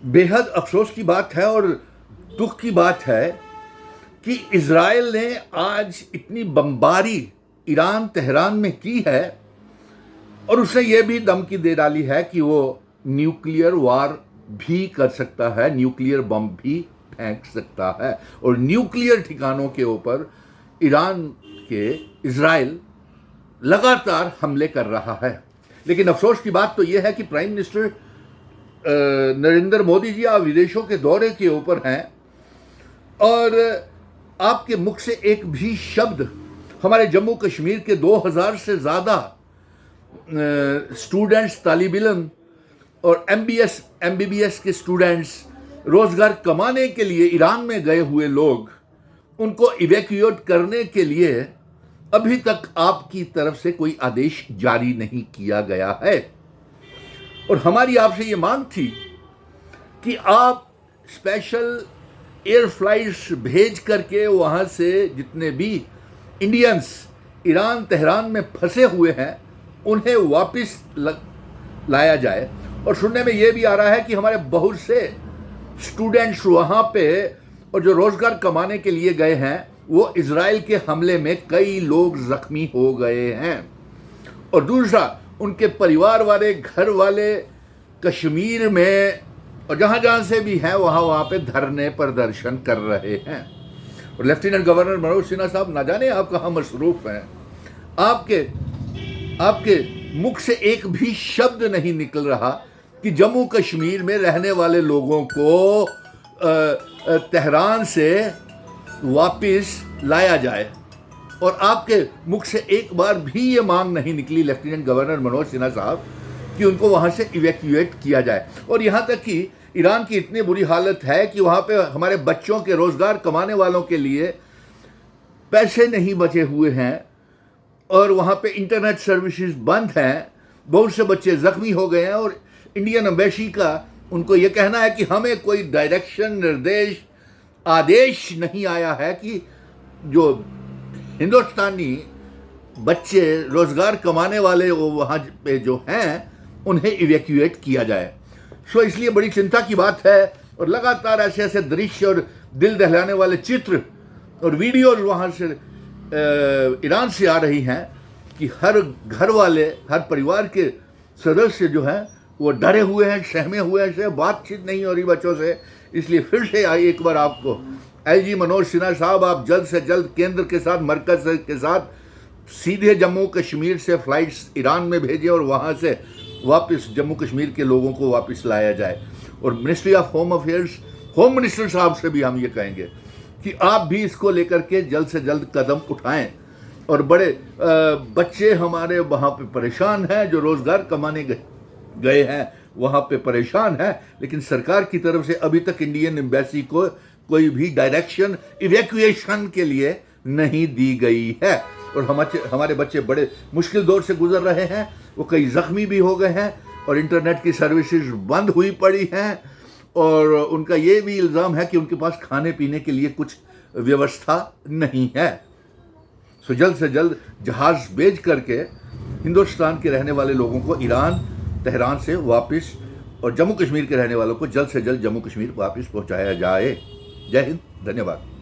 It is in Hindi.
बेहद अफसोस की बात है और दुख की बात है कि इज़राइल ने आज इतनी बमबारी ईरान तेहरान में की है और उसने ये भी धमकी दे डाली है कि वो न्यूक्लियर वार भी कर सकता है, न्यूक्लियर बम भी फेंक सकता है और न्यूक्लियर ठिकानों के ऊपर ईरान के इज़राइल लगातार हमले कर रहा है। लेकिन अफसोस की बात तो यह है कि प्राइम मिनिस्टर नरेंद्र मोदी जी आप विदेशों के दौरे के ऊपर हैं और आपके मुख से एक भी शब्द हमारे जम्मू कश्मीर के 2000 से ज़्यादा स्टूडेंट्स, तालिब इल्म और MBBS के स्टूडेंट्स रोज़गार कमाने के लिए ईरान में गए हुए लोग, उनको इवैक्यूएट करने के लिए अभी तक आपकी तरफ से कोई आदेश जारी नहीं किया गया है। और हमारी आपसे ये मांग थी कि आप स्पेशल एयर फ्लाइट्स भेज करके वहाँ से जितने भी इंडियंस ईरान तेहरान में फंसे हुए हैं उन्हें वापस लाया जाए। और सुनने में ये भी आ रहा है कि हमारे बहुत से स्टूडेंट्स वहाँ पे और जो रोज़गार कमाने के लिए गए हैं वो इज़राइल के हमले में कई लोग ज़ख्मी हो गए हैं। और दूसरा, उनके परिवार वाले, घर वाले कश्मीर में और जहाँ जहाँ से भी हैं वहाँ पे धरने प्रदर्शन कर रहे हैं। और लेफ्टिनेंट गवर्नर मनोज सिन्हा साहब, ना जाने आप कहाँ मसरूफ़ हैं, आपके मुख से एक भी शब्द नहीं निकल रहा कि जम्मू कश्मीर में रहने वाले लोगों को तेहरान से वापस लाया जाए। और आपके मुख से एक बार भी ये मांग नहीं निकली लेफ्टिनेंट गवर्नर मनोज सिन्हा साहब कि उनको वहाँ से इवैक्यूएट किया जाए। और यहाँ तक कि ईरान की इतनी बुरी हालत है कि वहाँ पे हमारे बच्चों के रोज़गार कमाने वालों के लिए पैसे नहीं बचे हुए हैं और वहाँ पे इंटरनेट सर्विसेज बंद हैं। बहुत से बच्चे ज़ख्मी हो गए हैं और इंडियन एम्बेसी का उनको ये कहना है कि हमें कोई डायरेक्शन, निर्देश, आदेश नहीं आया है कि जो हिंदुस्तानी बच्चे रोज़गार कमाने वाले वो वहाँ पे जो हैं उन्हें इवैक्यूएट किया जाए। सो इसलिए बड़ी चिंता की बात है और लगातार ऐसे ऐसे दृश्य और दिल दहलाने वाले चित्र और वीडियोज वहाँ से ईरान से आ रही हैं कि हर घर वाले, हर परिवार के सदस्य जो हैं वो डरे हुए हैं, सहमे हुए हैं, बातचीत नहीं हो रही बच्चों से। इसलिए फिर से एक बार आपको IG मनोज सिन्हा साहब, आप जल्द से जल्द केंद्र के साथ, मरकज़ के साथ सीधे जम्मू कश्मीर से फ़्लाइट्स ईरान में भेजें और वहाँ से वापस जम्मू कश्मीर के लोगों को वापस लाया जाए। और ministry of home affairs, home minister साहब से भी हम ये कहेंगे कि आप भी इसको लेकर के जल्द से जल्द कदम उठाएं। और बड़े बच्चे हमारे वहाँ पे परेशान हैं, जो रोज़गार कमाने गए हैं वहाँ पे परेशान हैं, लेकिन सरकार की तरफ से अभी तक इंडियन एम्बेसी को कोई भी डायरेक्शन इवैक्यूएशन के लिए नहीं दी गई है। और हमारे बच्चे बड़े मुश्किल दौर से गुजर रहे हैं, वो कई ज़ख्मी भी हो गए हैं और इंटरनेट की सर्विसेज बंद हुई पड़ी हैं। और उनका ये भी इल्ज़ाम है कि उनके पास खाने पीने के लिए कुछ व्यवस्था नहीं है। सो जल्द से जल्द जहाज़ भेज करके हिंदुस्तान के रहने वाले लोगों को ईरान तेहरान से वापस और जम्मू कश्मीर के रहने वालों को जल्द से जल्द जम्मू कश्मीर वापस पहुंचाया जाए। जय हिंद, धन्यवाद।